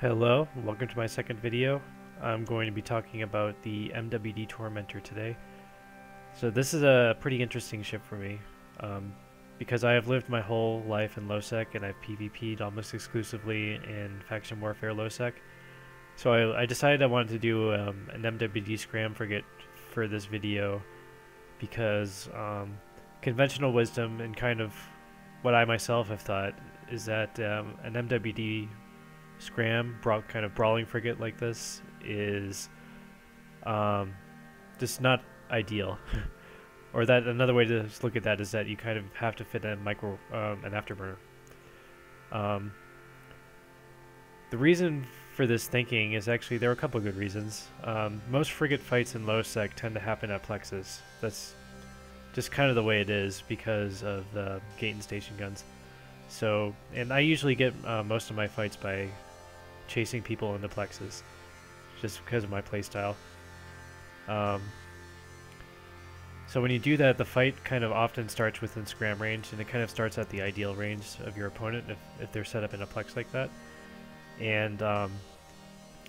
Hello, welcome to my second video. I'm going to be talking about the MWD Tormentor today. So this is a pretty interesting ship for me, because I have lived my whole life in low-sec and I've PvP'd almost exclusively in faction warfare low-sec. So I decided I wanted to do an MWD Scram frigate for this video because conventional wisdom and kind of what I myself have thought is that an MWD Scram, kind of brawling frigate like this is just not ideal. Or that another way to look at that is that you kind of have to fit an afterburner. The reason for this thinking is actually there are a couple of good reasons. Most frigate fights in low sec tend to happen at plexus. That's just kind of the way it is because of the gate and station guns. So, and I usually get most of my fights by chasing people into plexus, just because of my playstyle. So when you do that, the fight kind of often starts within scram range, and it kind of starts at the ideal range of your opponent if they're set up in a plex like that. And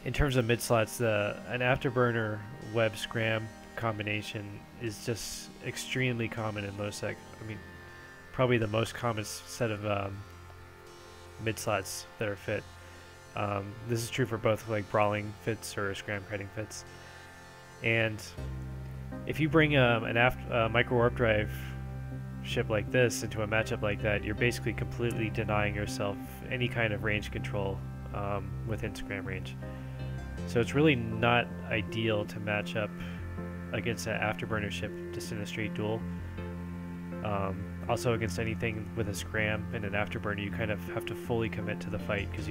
in terms of mid slots, an afterburner web scram combination is just extremely common in low sec. I mean, probably the most common set of mid slots that are fit. This is true for both like brawling fits or scram kiting fits. And if you bring a Microwarpdrive ship like this into a matchup like that, you're basically completely denying yourself any kind of range control within scram range. So it's really not ideal to match up against an afterburner ship just in a straight duel. Also against anything with a scram and an afterburner, you kind of have to fully commit to the fight because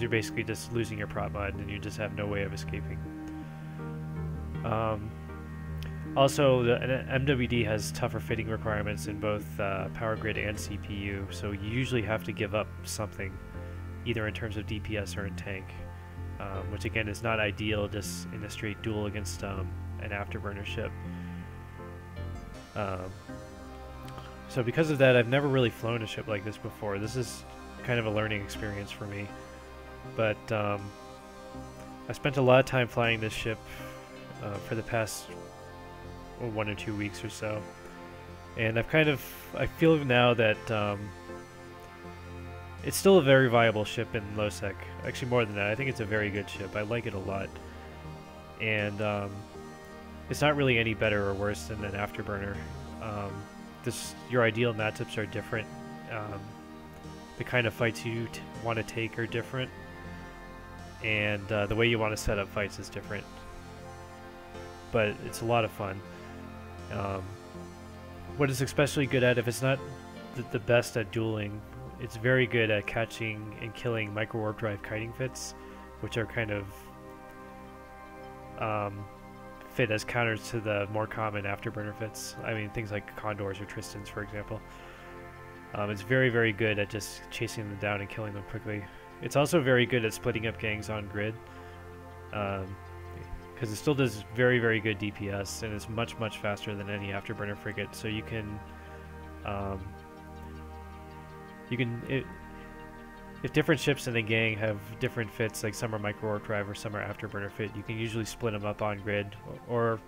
you're basically just losing your prop mod and you just have no way of escaping. Also, the MWD has tougher fitting requirements in both power grid and CPU, so you usually have to give up something, either in terms of DPS or in tank, which again is not ideal just in a straight duel against an afterburner ship. So because of that, I've never really flown a ship like this before. This is kind of a learning experience for me. But I spent a lot of time flying this ship for the past 1 or 2 weeks or so, and I feel now that it's still a very viable ship in low sec. Actually, more than that, I think it's a very good ship. I like it a lot, and it's not really any better or worse than an afterburner. Your ideal matchups are different. The kind of fights you want to take are different, and the way you want to set up fights is different, but it's a lot of fun. What it's especially good at, if it's not the best at dueling, it's very good at catching and killing Microwarpdrive kiting fits, which are kind of fit as counters to the more common afterburner fits. I mean, things like Condors or Tristans, for example. It's very, very good at just chasing them down and killing them quickly. It's also very good at splitting up gangs on grid, because it still does very, very good DPS, and it's much, much faster than any afterburner frigate. So you can, if different ships in a gang have different fits, like some are Microwarpdrive or some are afterburner fit, you can usually split them up on grid, or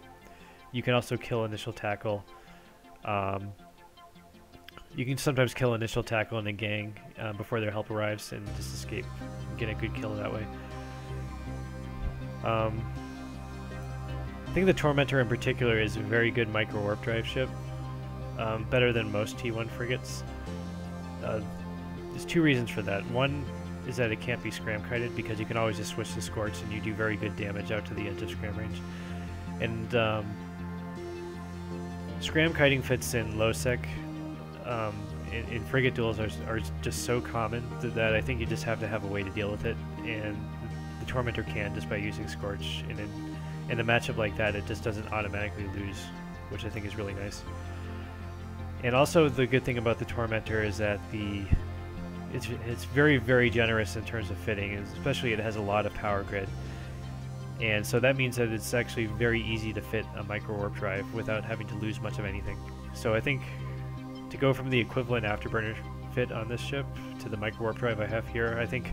you can also kill initial tackle. You can sometimes kill initial tackle in a gang before their help arrives and just escape and get a good kill that way. I think the Tormentor in particular is a very good Microwarpdrive ship, better than most T1 frigates. There's two reasons for that. One is that it can't be scram kited because you can always just switch to Scorch and you do very good damage out to the edge of scram range. And scram kiting fits in low sec in frigate duels are just so common that I think you just have to have a way to deal with it, and the Tormentor can just by using Scorch. And in a matchup like that, it just doesn't automatically lose, which I think is really nice. And also the good thing about the Tormentor is that it's very, very generous in terms of fitting, and especially it has a lot of power grid. And so that means that it's actually very easy to fit a Microwarpdrive without having to lose much of anything. So I think to go from the equivalent afterburner fit on this ship to the Microwarpdrive I have here, I think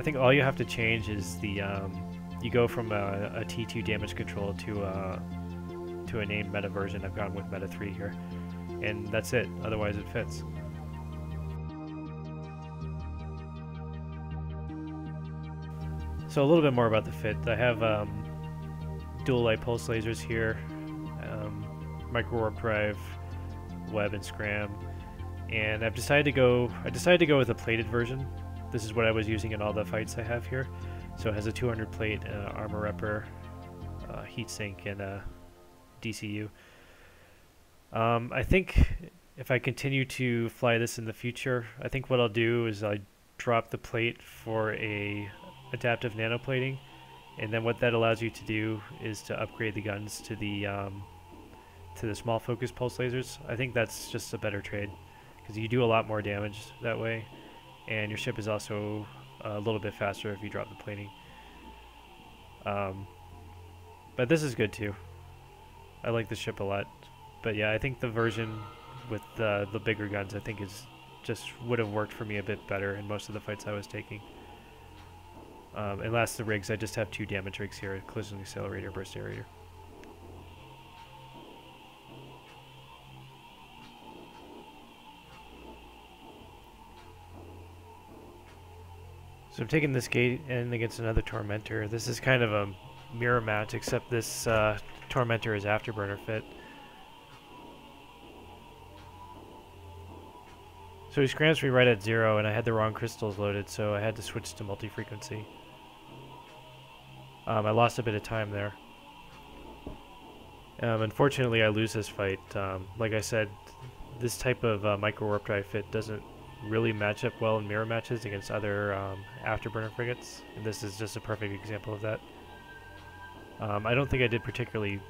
I think all you have to change is the you go from a T2 damage control to a named meta version. I've gone with meta 3 here, and that's it. Otherwise, it fits. So a little bit more about the fit. I have dual light pulse lasers here, Microwarpdrive, web, and scram, and I decided to go with a plated version. This is what I was using in all the fights I have here. So it has a 200 plate, armor repper, heatsink, and a DCU. I think if I continue to fly this in the future, I think what I'll do is I drop the plate for a adaptive nanoplating, and then what that allows you to do is to upgrade the guns to the small focus pulse lasers. I think that's just a better trade because you do a lot more damage that way, and your ship is also a little bit faster if you drop the plating. But this is good too. I like the ship a lot. But yeah, I think the version with the bigger guns, I think would have worked for me a bit better in most of the fights I was taking. And last, the rigs, I just have 2 damage rigs here, Collision Accelerator, Burst Aerator. So I'm taking this gate in against another Tormentor. This is kind of a mirror match, except this Tormentor is Afterburner fit. So he scrams me right at 0, and I had the wrong crystals loaded, so I had to switch to Multifrequency. I lost a bit of time there. Unfortunately, I lose this fight. Like I said, this type of Microwarpdrive fit doesn't really match up well in mirror matches against other Afterburner frigates, and this is just a perfect example of that. I don't think I did particularly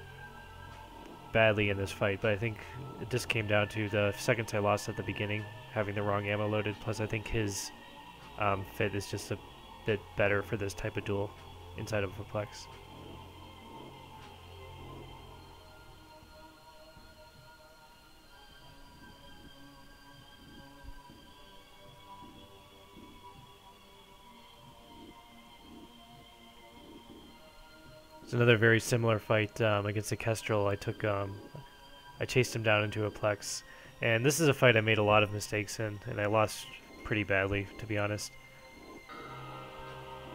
badly in this fight, but I think it just came down to the seconds I lost at the beginning, having the wrong ammo loaded, plus I think his fit is just a bit better for this type of duel inside of a Plex. It's another very similar fight against the Kestrel. I chased him down into a Plex, and this is a fight I made a lot of mistakes in, and I lost pretty badly, to be honest.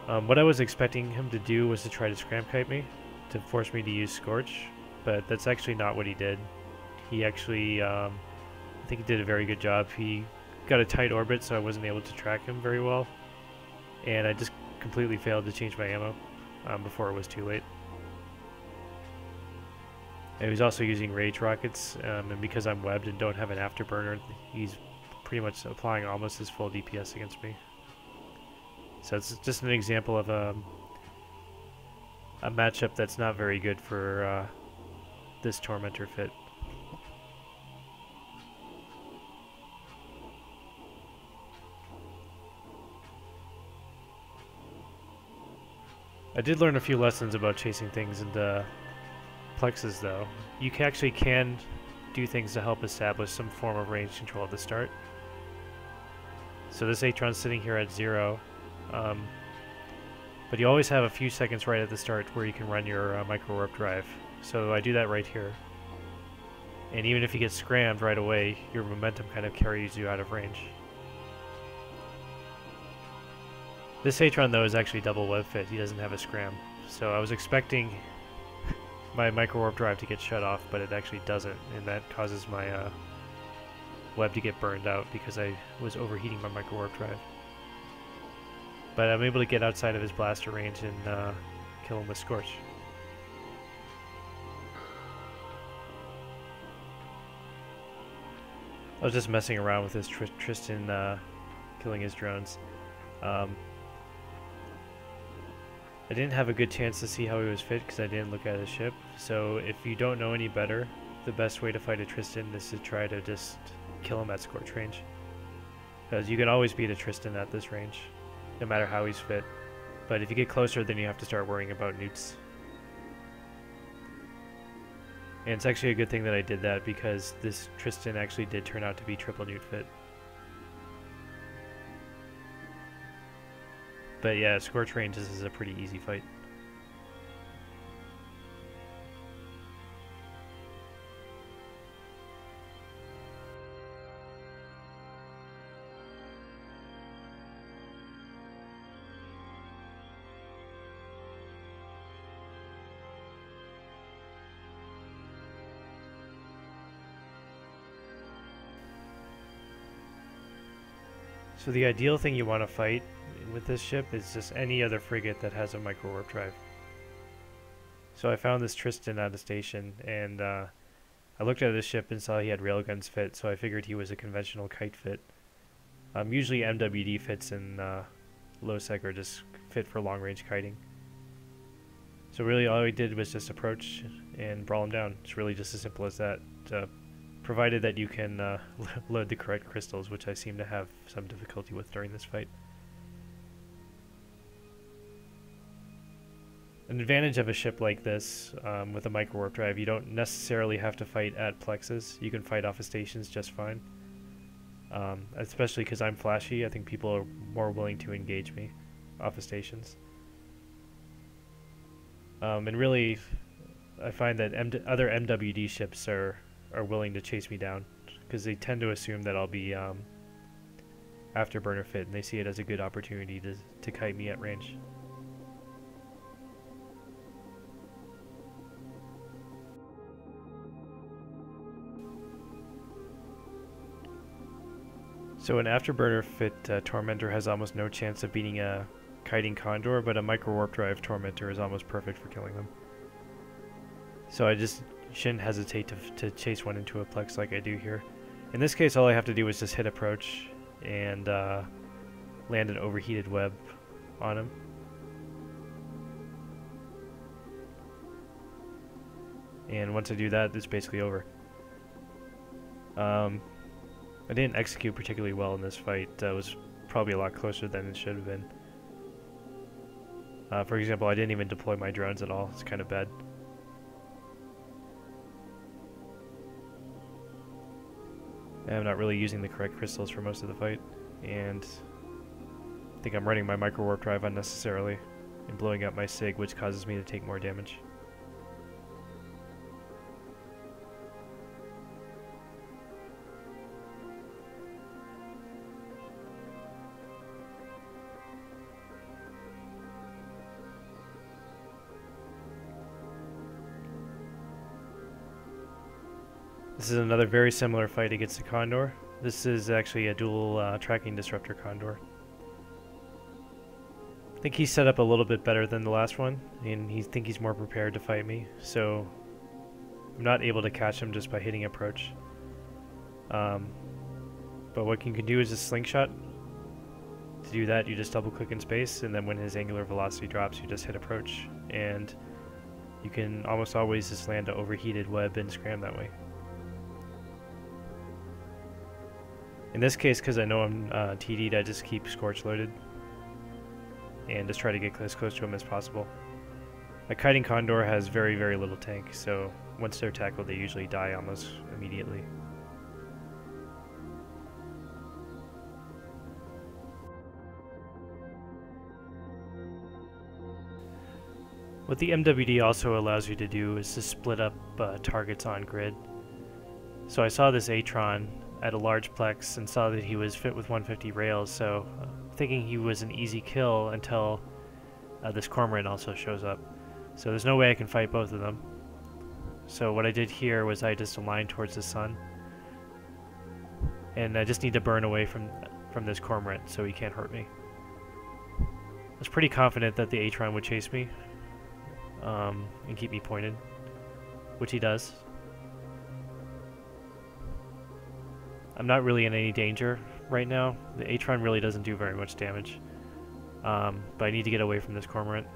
What I was expecting him to do was to try to scram kite me, to force me to use Scorch, but that's actually not what he did. He actually, I think he did a very good job. He got a tight orbit, so I wasn't able to track him very well, and I just completely failed to change my ammo before it was too late. And he was also using rage rockets, and because I'm webbed and don't have an afterburner, he's pretty much applying almost his full DPS against me. So it's just an example of a matchup that's not very good for this Tormentor fit. I did learn a few lessons about chasing things into Plexes, though. You actually can do things to help establish some form of range control at the start. So this Atron's sitting here at 0, but you always have a few seconds right at the start where you can run your Microwarpdrive. So I do that right here. And even if you get scrammed right away, your momentum kind of carries you out of range. This Atron, though, is actually double web fit. He doesn't have a scram. So I was expecting my Microwarpdrive to get shut off, but it actually doesn't, and that causes my web to get burned out because I was overheating my Microwarpdrive. But I'm able to get outside of his blaster range and kill him with Scorch. I was just messing around with this Tristan killing his drones. I didn't have a good chance to see how he was fit because I didn't look at his ship. So if you don't know any better, the best way to fight a Tristan is to try to just kill him at Scorch range. Because you can always beat a Tristan at this range, no matter how he's fit. But if you get closer, then you have to start worrying about newts. And it's actually a good thing that I did that because this Tristan actually did turn out to be triple newt fit. But yeah, Scorch range, this is a pretty easy fight. So the ideal thing you want to fight with this ship is just any other frigate that has a micro-warp-drive. So I found this Tristan at a station, and I looked at his ship and saw he had railguns fit, so I figured he was a conventional kite fit. Usually MWD fits in low sec are just fit for long-range kiting. So really all we did was just approach and brawl him down. It's really just as simple as that. Provided that you can load the correct crystals, which I seem to have some difficulty with during this fight. An advantage of a ship like this, with a micro-warp drive, you don't necessarily have to fight at plexes. You can fight off of stations just fine. Especially because I'm flashy, I think people are more willing to engage me off of stations. And really, I find that other MWD ships are willing to chase me down because they tend to assume that I'll be Afterburner fit, and they see it as a good opportunity to kite me at range. So an Afterburner fit Tormentor has almost no chance of beating a kiting Condor, but a micro-warp-drive Tormentor is almost perfect for killing them. So I just shouldn't hesitate to chase one into a plex like I do here. In this case, all I have to do is just hit approach and land an overheated web on him. And once I do that, it's basically over. I didn't execute particularly well in this fight. It was probably a lot closer than it should have been. For example, I didn't even deploy my drones at all. It's kind of bad. I'm not really using the correct crystals for most of the fight, and I think I'm running my micro-warp drive unnecessarily and blowing up my SIG, which causes me to take more damage. This is another very similar fight against the Condor. This is actually a dual tracking disruptor Condor. I think he's set up a little bit better than the last one, and I think he's more prepared to fight me, so I'm not able to catch him just by hitting approach. But what you can do is just slingshot. To do that, you just double click in space, and then when his angular velocity drops, you just hit approach, and you can almost always just land an overheated web and scram that way. In this case, because I know I'm TD'd, I just keep Scorch loaded and just try to get as close to him as possible. A kiting Condor has very, very little tank, so once they're tackled, they usually die almost immediately. What the MWD also allows you to do is to split up targets on grid. So I saw this Atron at a large plex and saw that he was fit with 150 rails, so thinking he was an easy kill until this Cormorant also shows up. So there's no way I can fight both of them. So what I did here was I just aligned towards the sun, and I just need to burn away from this Cormorant so he can't hurt me. I was pretty confident that the Atron would chase me and keep me pointed, which he does. I'm not really in any danger right now. The Atron really doesn't do very much damage. But I need to get away from this Cormorant.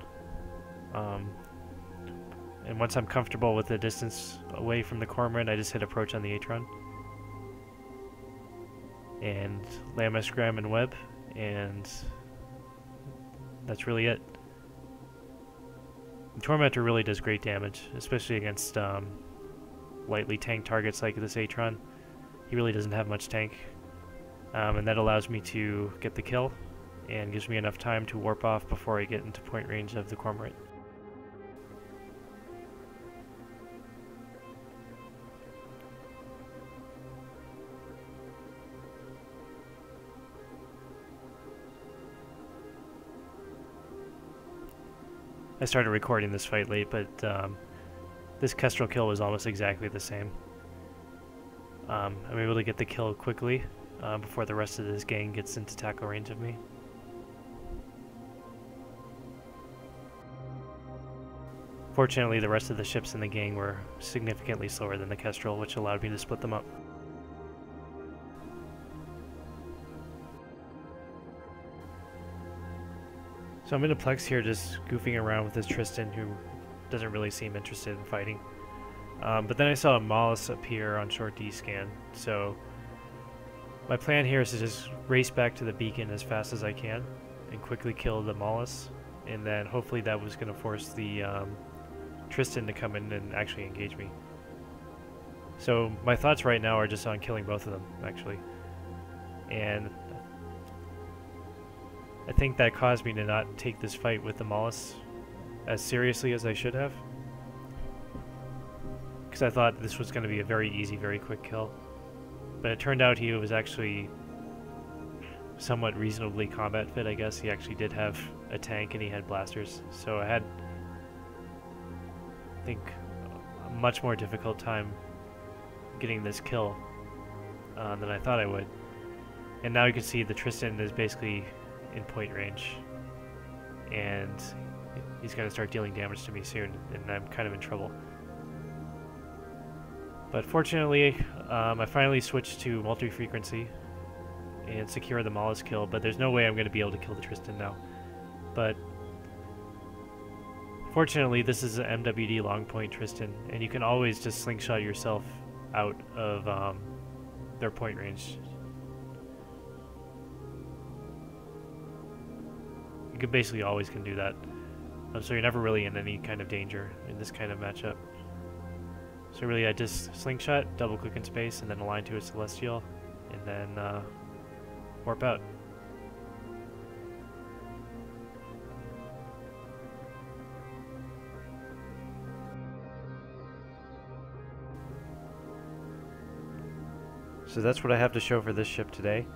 And once I'm comfortable with the distance away from the Cormorant, I just hit approach on the Atron. And land my scram and web, and that's really it. The Tormentor really does great damage, especially against lightly tanked targets like this Atron. He really doesn't have much tank, and that allows me to get the kill and gives me enough time to warp off before I get into point range of the cormorant. I started recording this fight late, but this Kestrel kill was almost exactly the same. I'm able to get the kill quickly before the rest of this gang gets into tackle range of me. Fortunately, the rest of the ships in the gang were significantly slower than the Kestrel, which allowed me to split them up. So I'm in a Plex here just goofing around with this Tristan who doesn't really seem interested in fighting. But then I saw a Mollusk appear on short D scan, so my plan here is to just race back to the beacon as fast as I can and quickly kill the Mollusk, and then hopefully that was going to force the Tristan to come in and actually engage me. So my thoughts right now are just on killing both of them, actually. And I think that caused me to not take this fight with the Mollusk as seriously as I should have, because I thought this was going to be a very easy, very quick kill. But it turned out he was actually somewhat reasonably combat fit, I guess. He actually did have a tank and he had blasters, so I had, I think, a much more difficult time getting this kill than I thought I would. And now you can see the Tristan is basically in point range, and he's going to start dealing damage to me soon, and I'm kind of in trouble. But fortunately, I finally switched to Multifrequency and secure the Mollusk kill, but there's no way I'm going to be able to kill the Tristan now. But fortunately, this is an MWD long point Tristan, and you can always just slingshot yourself out of their point range. You basically always can do that, so you're never really in any kind of danger in this kind of matchup. So really I just slingshot, double click in space, and then align to a Celestial, and then warp out. So that's what I have to show for this ship today.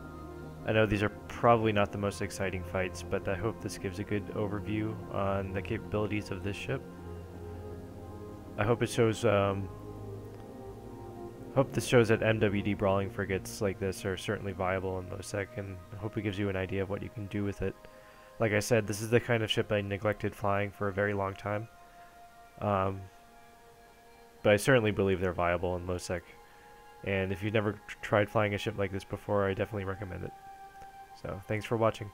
I know these are probably not the most exciting fights, but I hope this gives a good overview on the capabilities of this ship. I hope it shows, hope this shows that MWD brawling frigates like this are certainly viable in low sec, and I hope it gives you an idea of what you can do with it. Like I said, this is the kind of ship I neglected flying for a very long time, but I certainly believe they're viable in low sec. And if you've never tried flying a ship like this before, I definitely recommend it. So, thanks for watching.